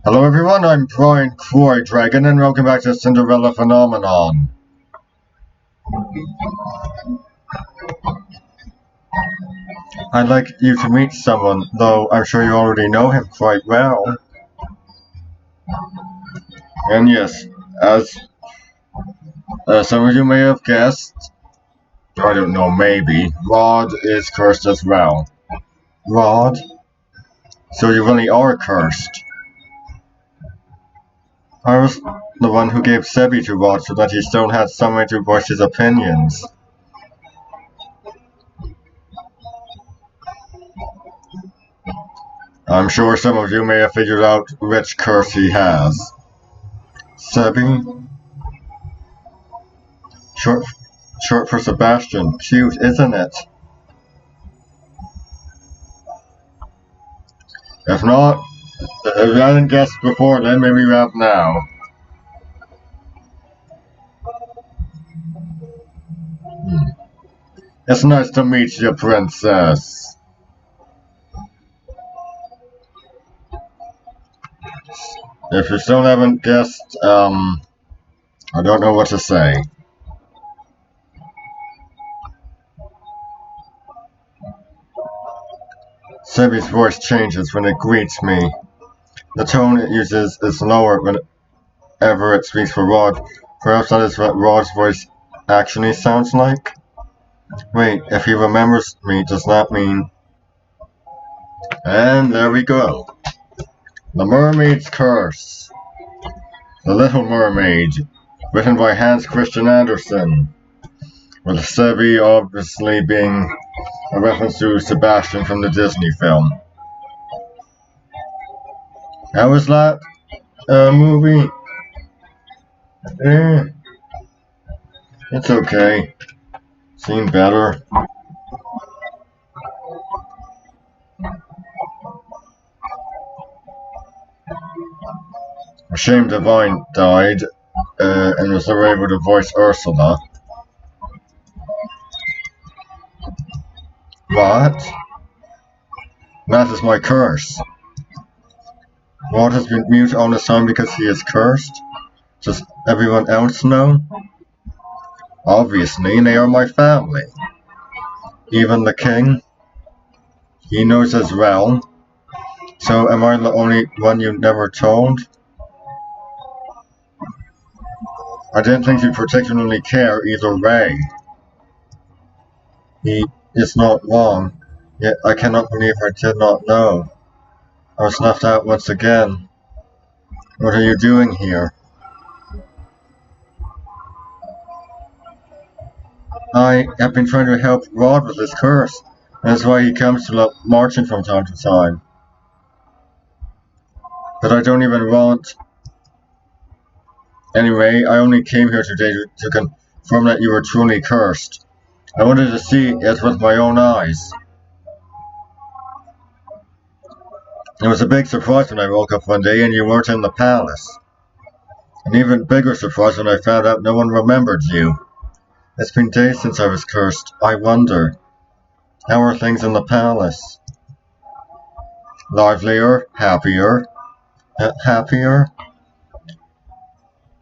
Hello everyone, I'm Brian Croy Dragon and welcome back to Cinderella Phenomenon. I'd like you to meet someone, though I'm sure you already know him quite well. And yes, as some of you may have guessed, I don't know, maybe, Rod is cursed as well. Rod? So you really are cursed. I was the one who gave Sebi to Rod so that he still had someone to voice his opinions. I'm sure some of you may have figured out which curse he has. Sebi? Short for Sebastian. Cute, isn't it? If not, if you hadn't guessed before, then maybe you have now. It's nice to meet you, princess. If you still haven't guessed, I don't know what to say. Sebi's voice changes when it greets me. The tone it uses is lower whenever it speaks for Rod. Perhaps that is what Rod's voice actually sounds like? Wait, if he remembers me, does that mean... And there we go. The Mermaid's Curse. The Little Mermaid. Written by Hans Christian Andersen. With Sebi obviously being a reference to Sebastian from the Disney film. How was that movie? It's okay. Seen better. Shame Divine died and was never able to voice Ursula. What? That is my curse. Rod has been mute all this time because he is cursed? Does everyone else know? Obviously, they are my family. Even the king? He knows as well. So am I the only one you never told? I didn't think you particularly care either way. He is not wrong, yet I cannot believe I did not know. I was left out once again. What are you doing here? I have been trying to help Rod with his curse. That's why he comes to marching from time to time. But I don't even want... Anyway, I only came here today to confirm that you were truly cursed. I wanted to see it with my own eyes. It was a big surprise when I woke up one day and you weren't in the palace. An even bigger surprise when I found out no one remembered you. It's been days since I was cursed. I wonder, how are things in the palace? Livelier? Happier? Happier?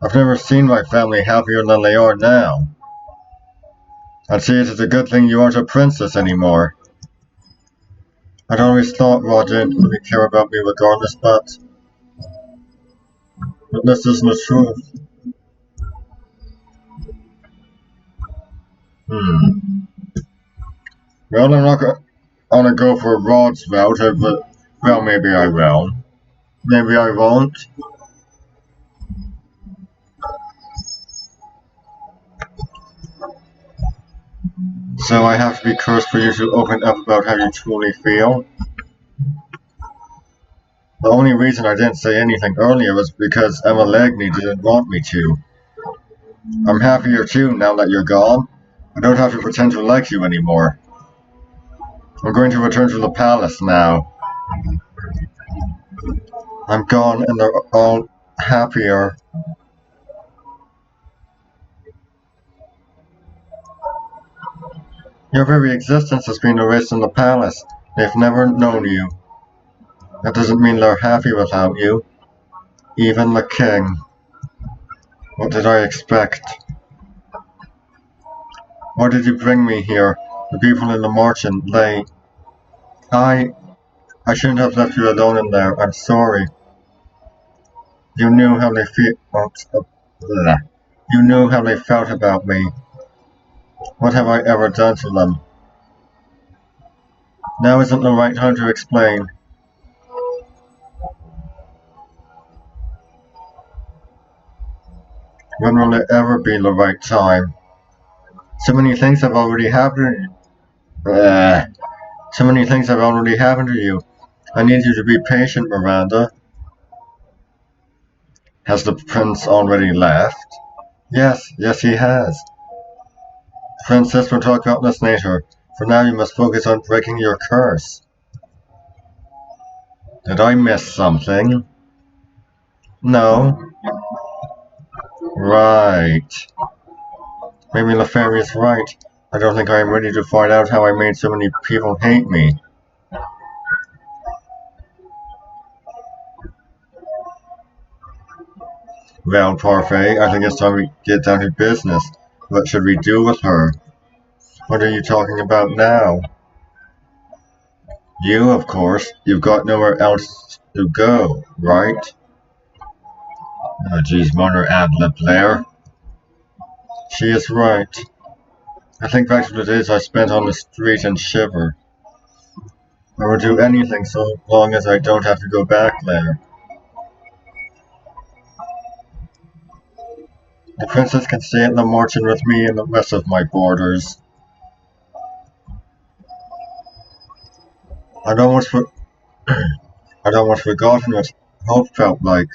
I've never seen my family happier than they are now. I'd say it is a good thing you aren't a princess anymore. I'd always thought Rod didn't really care about me regardless, but this isn't the truth. Well, I'm not gonna go for Rod's route, but, well, maybe I will. Maybe I won't. So I have to be cursed for you to open up about how you truly feel? The only reason I didn't say anything earlier was because Emma Legny didn't want me to. I'm happier too now that you're gone. I don't have to pretend to like you anymore. I'm going to return to the palace now. I'm gone and they're all happier. Your very existence has been erased in the palace. They've never known you. That doesn't mean they're happy without you. Even the king. What did I expect? Why did you bring me here? The people in the marching, I shouldn't have left you alone in there. I'm sorry. You knew how they feel. You knew how they felt about me. What have I ever done to them? Now isn't the right time to explain. When will it ever be the right time? So many things have already happened. So many things have already happened to you. I need you to be patient, Miranda. Has the prince already left? Yes, he has. Princess, we'll talk about this later. For now, you must focus on breaking your curse. Did I miss something? No. Right. Maybe the fairy is right. I don't think I am ready to find out how I made so many people hate me. Well, Parfait, I think it's time we get down to business. What should we do with her? What are you talking about now? You, of course. You've got nowhere else to go, right? Oh, geez, minor ad-lib there. She is right. I think back to the days I spent on the street and shiver. I would do anything so long as I don't have to go back there. The princess can stay at the marching with me and the rest of my boarders. I'd almost forgotten what hope felt like.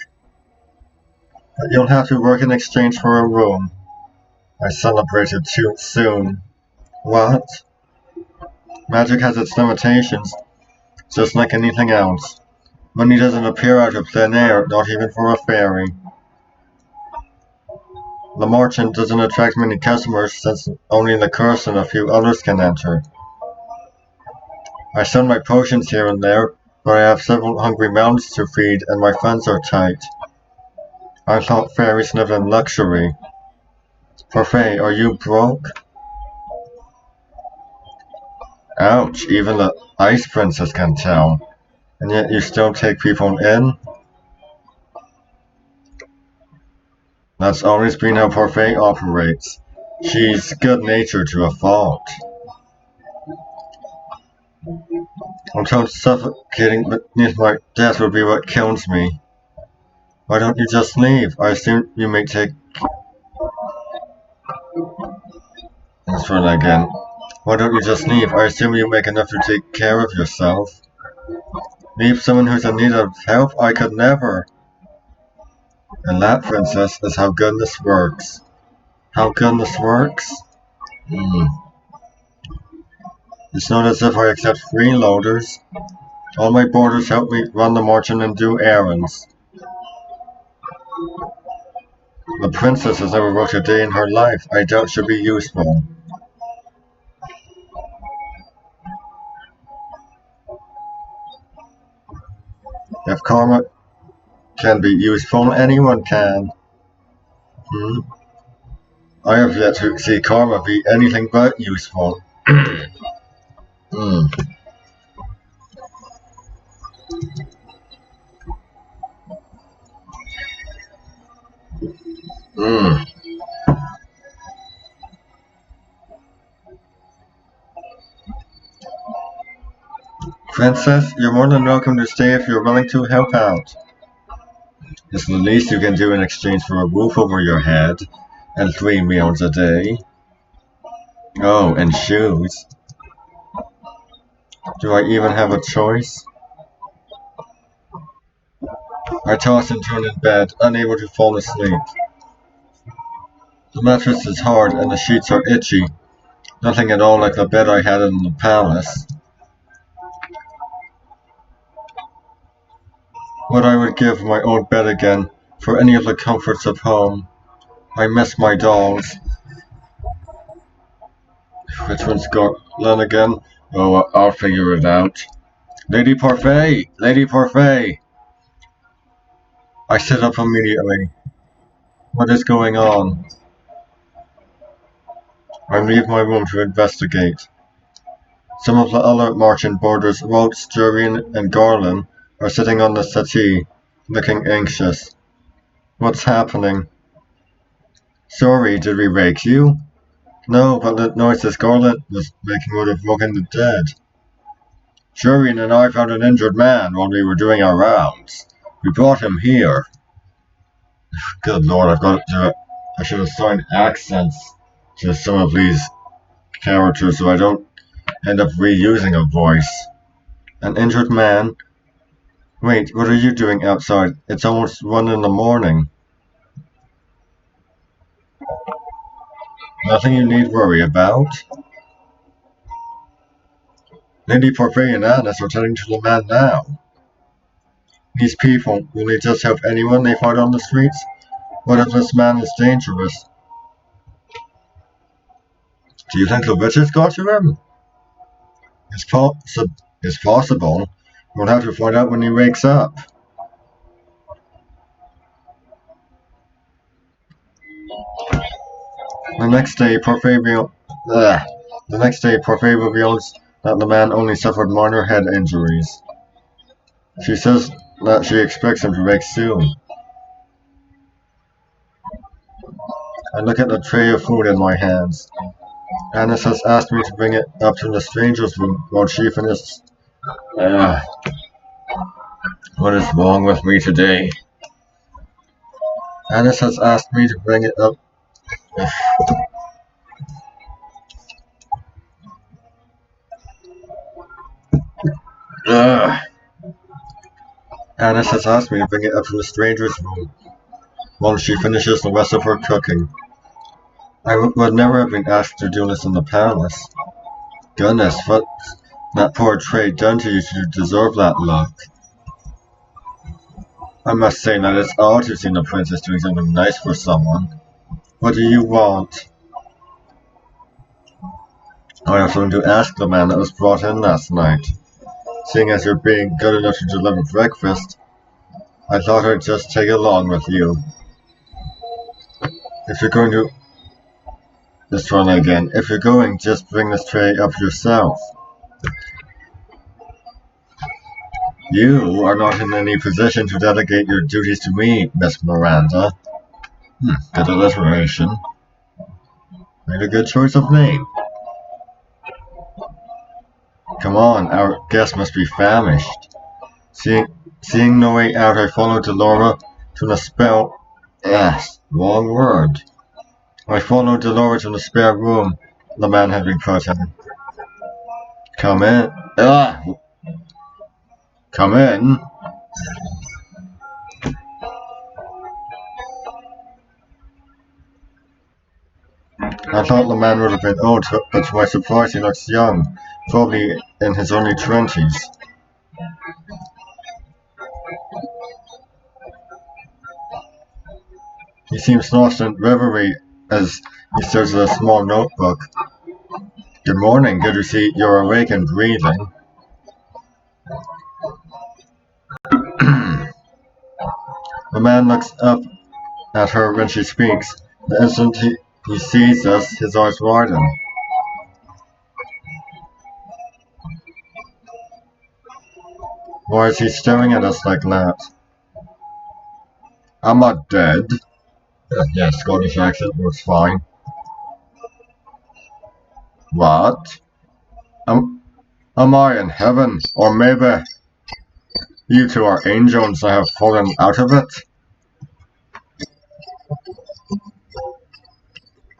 But you'll have to work in exchange for a room. I celebrated too soon. What? Magic has its limitations, just like anything else. Money doesn't appear out of thin air, not even for a fairy. The merchant doesn't attract many customers since only the curse and a few others can enter. I sell my potions here and there, but I have several hungry mouths to feed and my funds are tight. I thought fairies lived in luxury. Parfait, are you broke? Ouch, even the Ice Princess can tell. And yet you still take people in? That's always been how Parfait operates. She's good-natured to a fault. I'm told suffocating beneath my death will be what kills me. Why don't you just leave? I assume you may take... Let's try that again. Why don't you just leave? I assume you make enough to take care of yourself. Leave someone who's in need of help? I could never. And that, princess, is how goodness works. How goodness works? It's not as if I accept freeloaders. All my boarders help me run the marching and do errands. The princess has never worked a day in her life. I doubt she'll be useful. If karma can be useful, anyone can. I have yet to see karma be anything but useful. Princess, you're more than welcome to stay if you're willing to help out. It's the least you can do in exchange for a roof over your head and 3 meals a day. Oh, and shoes. Do I even have a choice? I toss and turn in bed, unable to fall asleep. The mattress is hard and the sheets are itchy. Nothing at all like the bed I had in the palace. What I would give my old bed again for any of the comforts of home. I miss my dolls. Which one's got Len again? Oh, I'll figure it out. Lady Parfait! Lady Parfait! I sit up immediately. What is going on? I leave my room to investigate. Some of the other marching boarders, Rhodes, Jurian, and Garland, are sitting on the settee, looking anxious. What's happening? Sorry, did we wake you? No, but the noises Garland was making would have woken the dead. Jurian and I found an injured man while we were doing our rounds. We brought him here. Good lord, I should assign accents to some of these characters so I don't end up reusing a voice. An injured man? Wait, what are you doing outside? It's almost 1 in the morning. Nothing you need worry about? Lady Parfait and Annis are tending to the man now. These people, will they just help anyone they find on the streets? What if this man is dangerous? Do you think the witches got to him? It's possible. We'll have to find out when he wakes up. The next day, Parfait reveals that the man only suffered minor head injuries. She says that she expects him to wake soon. I look at the tray of food in my hands. Annis has asked me to bring it up to the stranger's room while she finishes. What is wrong with me today? Annis has asked me to bring it up. Annis has asked me to bring it up to the stranger's room while she finishes the rest of her cooking. I would never have been asked to do this in the palace. Goodness, what that poor tray done to you to deserve that luck. I must say that it's odd to see the princess doing something nice for someone. What do you want? I have something to ask the man that was brought in last night. Seeing as you're being good enough to deliver breakfast, I thought I'd just take along with you. If you're going to... Let's try that again. If you're going, just bring this tray up yourself. You are not in any position to delegate your duties to me, Miss Miranda. Good alliteration. Made a good choice of name. Come on, our guest must be famished. Seeing no way out, I followed Delora to the spell... Yes, wrong word. I followed Delora to the spare room the man had been put in. Come in. Come in. I thought the man would have been old, but to my surprise he looks young, probably in his early 20s. He seems lost in reverie as he stares at a small notebook. Good morning, good to see you're awake and breathing. The man looks up at her when she speaks. The instant he sees us, his eyes widen. Why is he staring at us like that? I'm not dead. Yeah, Scottish accent works fine. What? Am I in heaven? Or maybe you two are angels and I have fallen out of it?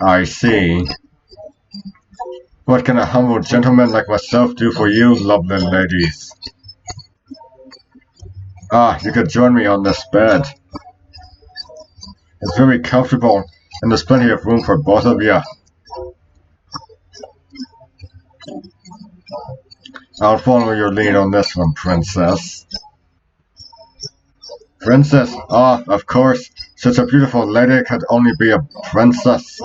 I see. What can a humble gentleman like myself do for you, lovely ladies? You could join me on this bed. It's very comfortable, and there's plenty of room for both of you. I'll follow your lead on this one, Princess. Princess? Of course. Such a beautiful lady could only be a princess.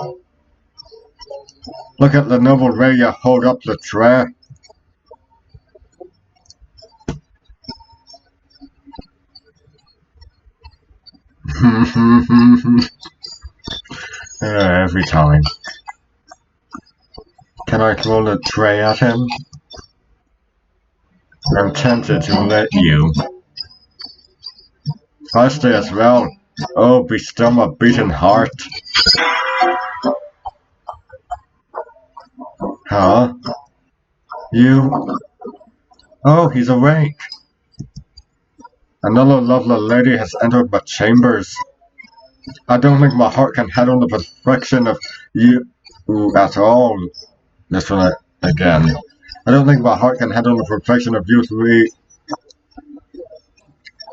Look at the noble way you hold up the tray. Every time. Can I throw a tray at him? I'm tempted to let you. I stay as well. Oh, bestow my beaten heart. Huh? You? Oh, he's awake. Another lovely lady has entered my chambers. I don't think my heart can handle the perfection of you at all. This one again. I don't think my heart can handle the perfection of you three.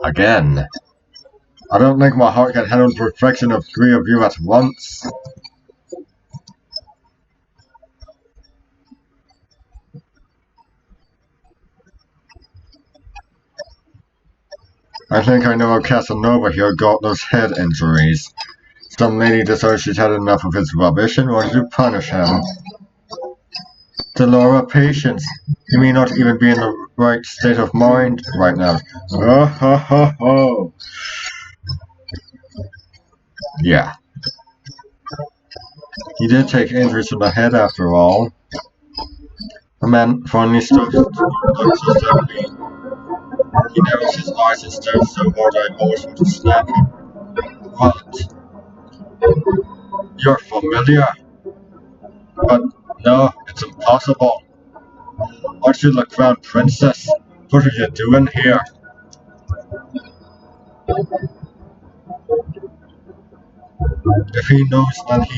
Again. I don't think my heart can handle the perfection of three of you at once. I think I know a Casanova here got those head injuries. Some lady decided she'd had enough of his rubbish and wanted to punish him. Delora, patience. You may not even be in the right state of mind right now. Oh, ho, ho, ho. Yeah. He did take injuries to the head after all. The man finally stops to me. He narrows his eyes and stares so hard I always want to snap him. What? You're familiar? But no, it's impossible. Aren't you the crown princess? What are you doing here? If he knows that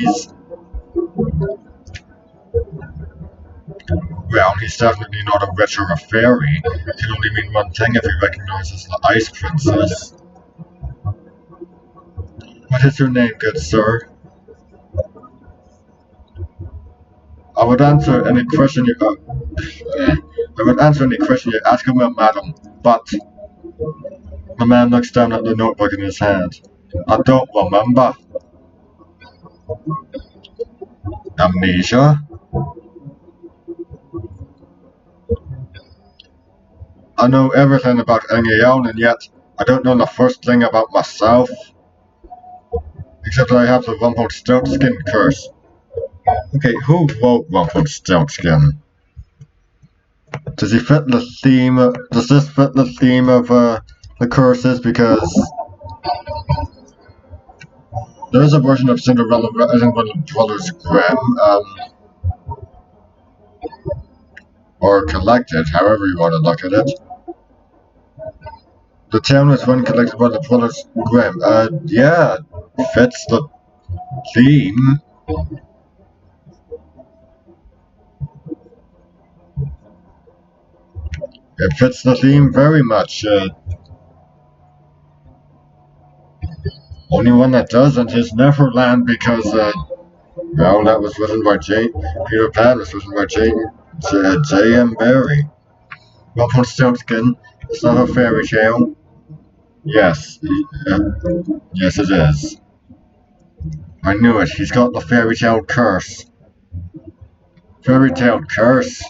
well, he's definitely not a witch or a fairy. It can only mean one thing if he recognizes the Ice Princess. What is your name, good sir? I would answer any question you ask of me, madam, but the man looks down at the notebook in his hand. I don't remember. Amnesia? I know everything about Engeon, and yet I don't know the first thing about myself. Except that I have the Rumpelstiltskin curse. Okay, who wrote Rumpelstiltskin? Does this fit the theme of the curses? Because there is a version of Cinderella written by the Brothers Grimm, or collected, however you want to look at it. The tale was one collected by the Brothers Grimm. Yeah, fits the theme. It fits the theme very much. Only one that doesn't is Neverland because, well, that was written by Peter Pan was written by J.M. Barrie. Rumpelstiltskin is not a fairy tale. Yes, yes it is. I knew it, he's got the fairy tale curse. Fairy tale curse?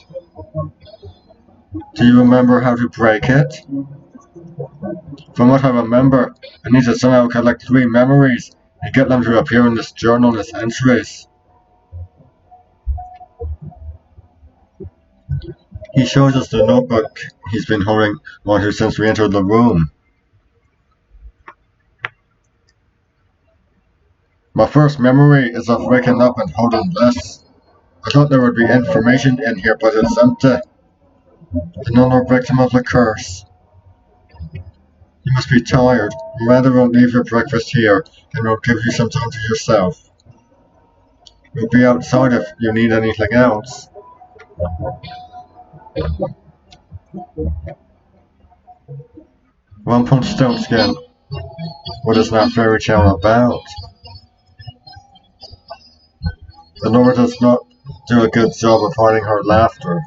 Do you remember how to break it? From what I remember, I need to somehow collect 3 memories and get them to appear in this journal as entries. He shows us the notebook he's been holding onto since we entered the room. My first memory is of waking up and holding this. I thought there would be information in here, but it's empty. Another victim of the curse. You must be tired. Miranda won't leave your breakfast here, and will give you some time to yourself. We'll be outside if you need anything else. Rumpelstiltskin. What is that fairy tale about? Lenora does not do a good job of hiding her laughter.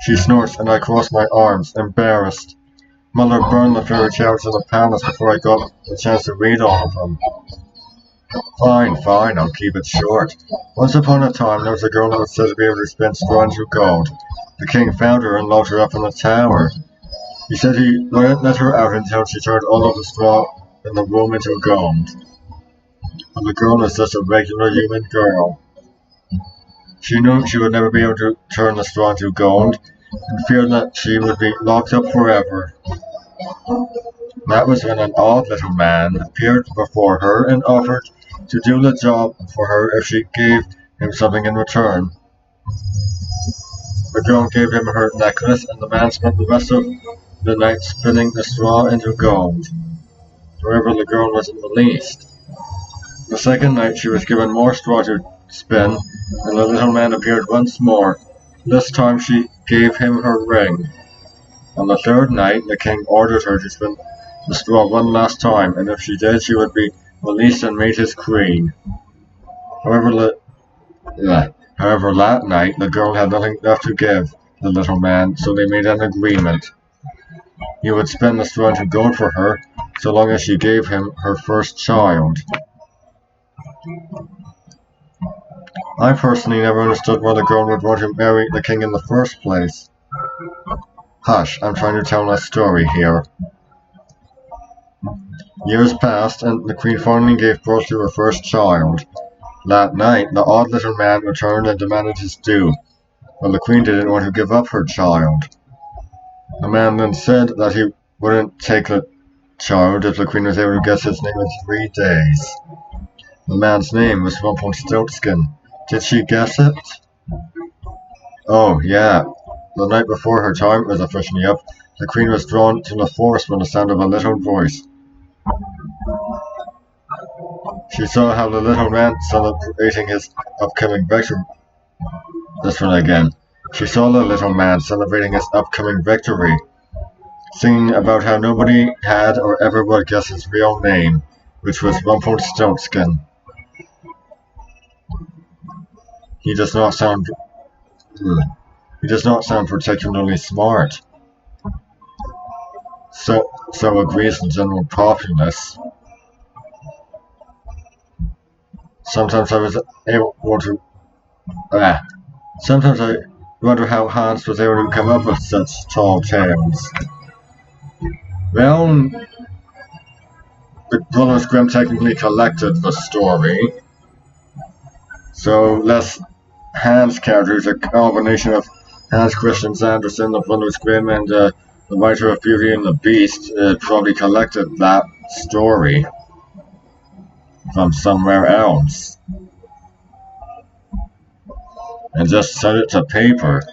She snorts and I cross my arms, embarrassed. Mother burned the fairy tales in the palace before I got the chance to read all of them. Fine, I'll keep it short. Once upon a time, there was a girl who was said to be able to spin straw into gold. The king found her and locked her up in the tower. He said he wouldn't let her out until she turned all of the straw and the room into gold. But the girl was just a regular human girl. She knew she would never be able to turn the straw into gold, and feared that she would be locked up forever. That was when an odd little man appeared before her and offered to do the job for her if she gave him something in return. The girl gave him her necklace, and the man spent the rest of the night spinning the straw into gold. However, the girl wasn't released. The second night she was given more straw to spin, and the little man appeared once more. This time she gave him her ring. On the third night, the king ordered her to spin the straw one last time, and if she did, she would be released and made his queen. However, that night, the girl had nothing left to give the little man, so they made an agreement. He would spin the straw into gold for her, so long as she gave him her first child. I personally never understood why the girl would want to marry the king in the first place. Hush, I'm trying to tell a story here. Years passed, and the queen finally gave birth to her first child. That night, the odd little man returned and demanded his due, but the queen didn't want to give up her child. The man then said that he wouldn't take the child if the queen was able to guess his name in 3 days. The man's name was Rumpelstiltskin. Did she guess it? Oh, yeah. The night before her time was officially up, the queen was drawn to the forest by the sound of a little voice. She saw how the little man celebrating his upcoming victory. This one again. She saw the little man celebrating his upcoming victory, singing about how nobody had or ever would guess his real name, which was Rumpelstiltskin. He does not sound particularly smart. So agrees the general populace. Sometimes I wonder how Hans was able to come up with such tall tales. Well, the Brothers Grimm technically collected the story, so less Hans character is a combination of Hans Christian Andersen, the Brothers Grimm, and the writer of Beauty and the Beast probably collected that story from somewhere else and just set it to paper.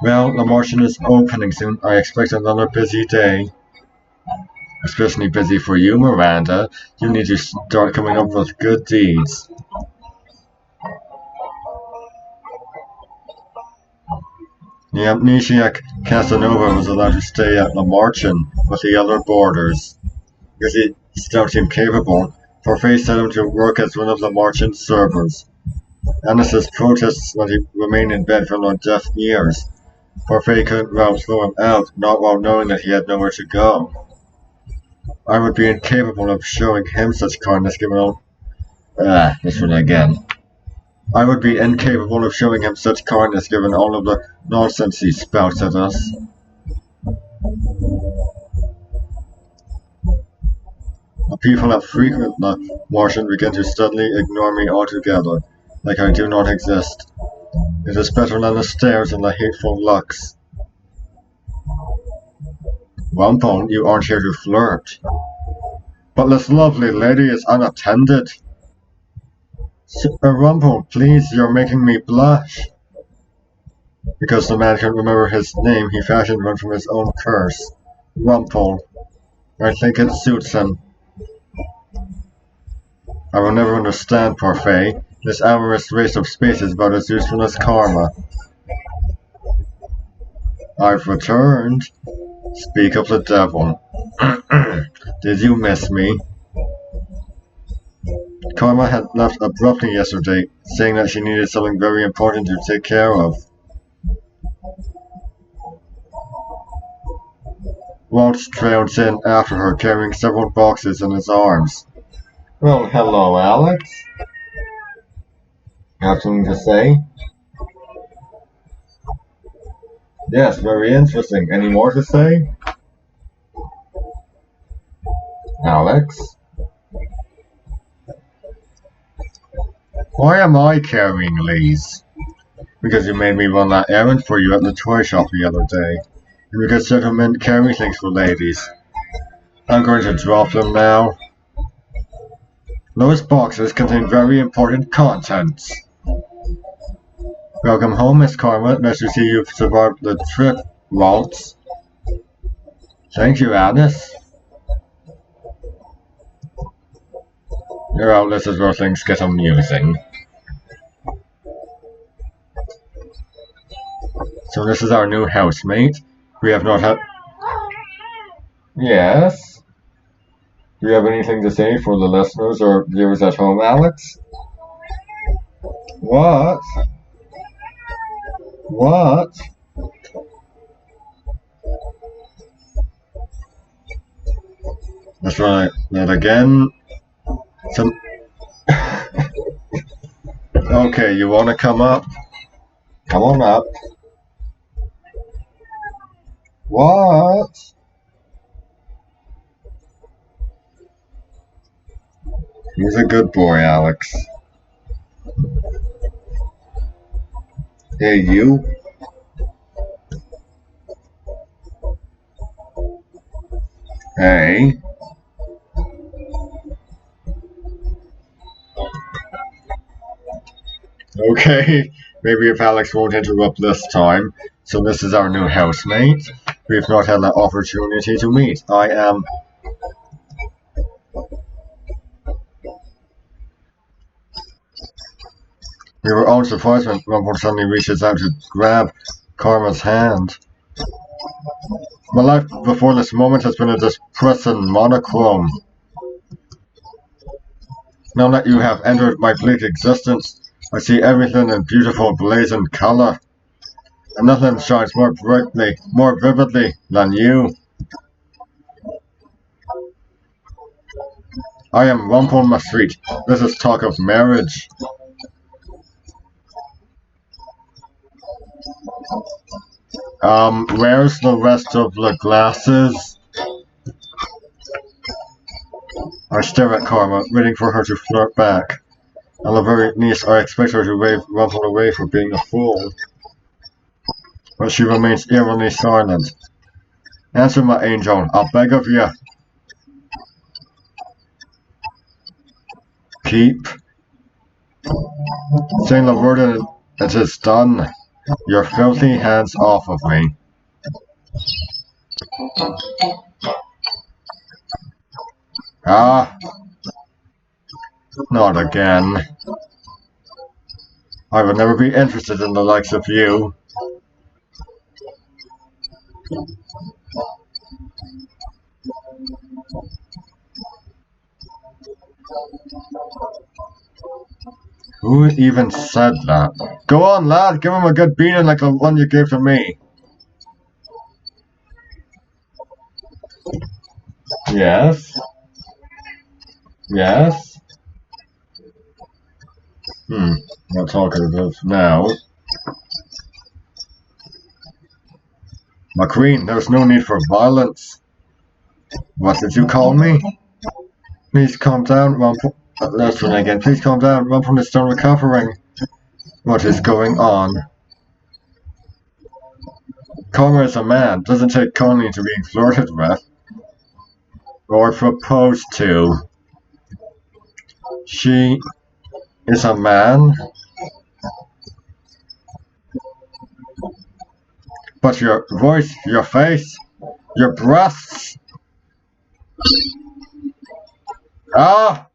Well, the Martian is opening soon. I expect another busy day. Especially busy for you, Miranda. You need to start coming up with good deeds. The amnesiac Casanova was allowed to stay at the Martian with the other boarders, because he still seemed capable. Parfait set him to work as one of the Martian servers. Annis's protests that he remained in bed for no deaf ears. Parfait couldn't well throw him out, not while knowing that he had nowhere to go. I would be incapable of showing him such kindness given all... this one again. I would be incapable of showing him such kindness given all of the nonsense he spouts at us. The people that frequent the Martian begin to suddenly ignore me altogether, like I do not exist. It is better than the stares and the hateful looks. Rumpel, you aren't here to flirt. But this lovely lady is unattended. Rumpel, please, you're making me blush. Because the man couldn't remember his name, he fashioned one from his own curse. Rumpel. I think it suits him. I will never understand Parfait. This amorous race of space is about as useful as karma. I've returned. Speak of the devil. Did you miss me? Karma had left abruptly yesterday, saying that she needed something very important to take care of. Waltz trailed in after her, carrying several boxes in his arms. Well, hello, Alex. Have something to say? Yes, very interesting. Any more to say? Alex? Why am I carrying Lee's? Because you made me run that errand for you at the toy shop the other day. And because gentlemen carry things for ladies. I'm going to drop them now. Those boxes contain very important contents. Welcome home, Miss Karma. Nice to see you've survived the trip, Waltz. Thank you, Alice. Well, this is where things get amusing. So this is our new housemate. We have not had... Yes? Do you have anything to say for the listeners or viewers at home, Alex? What? What? That's right. Not again. Some... Okay, you want to come up? Come on up. What? He's a good boy, Alex. Hey, you. Hey. Okay, maybe if Alex won't interrupt this time. So this is our new housemate. We've not had the opportunity to meet. I am... We were all surprised when Rumpel suddenly reaches out to grab Karma's hand. My life before this moment has been a depressing monochrome. Now that you have entered my bleak existence, I see everything in beautiful blazing color. And nothing shines more brightly, more vividly than you. I am Rumpel Masrit. This is talk of marriage. Where's the rest of the glasses? I stare at Karma, waiting for her to flirt back. At the very least, I expect her to wave Rumpel away for being a fool. But she remains eerily silent. Answer, my angel, I'll beg of you. Keep saying the word and it is done. Your filthy hands off of me. Ah, not again. I would never be interested in the likes of you. Who even said that? Go on, lad, give him a good beating like the one you gave to me. Yes. Yes. Not talkative now. My queen, there's no need for violence. What did you call me? Please calm down, Rumpel. That's one again. Please calm down. Rumpel is still recovering. What is going on? Karma is a man. Doesn't take kindly to being flirted with. Or proposed to. She is a man. But your voice, your face, your breasts. Ah!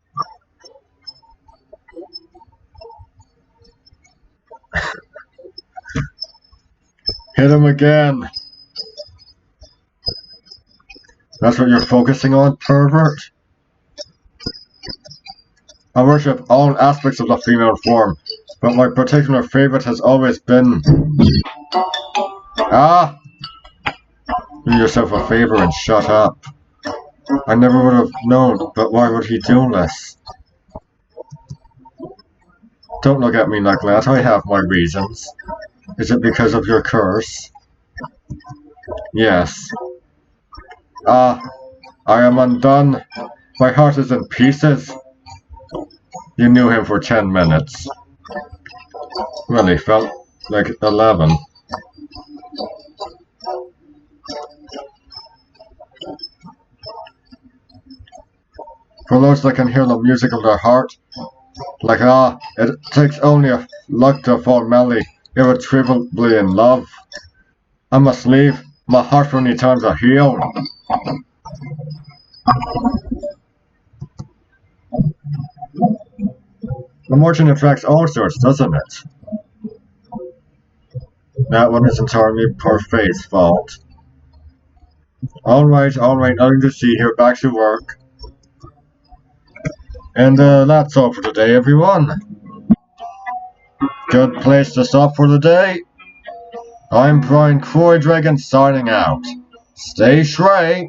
Hit him again. That's what you're focusing on, pervert? I worship all aspects of the female form, but my particular favorite has always been... Ah! Do yourself a favor and shut up. I never would have known, but why would he do this? Don't look at me like that, I have my reasons. Is it because of your curse? Yes. I am undone. My heart is in pieces. You knew him for 10 minutes. Really felt like 11. For those that can hear the music of their heart, like it takes only a luck to fall madly, irretrievably in love. I must leave. My heart many times a heal. The margin attracts all sorts, doesn't it? That one is entirely poor faith's fault. Alright, nothing to see here, back to work. And that's all for today, everyone. Good place to stop for the day. I'm Brian Croy Dragon signing out. Stay straight.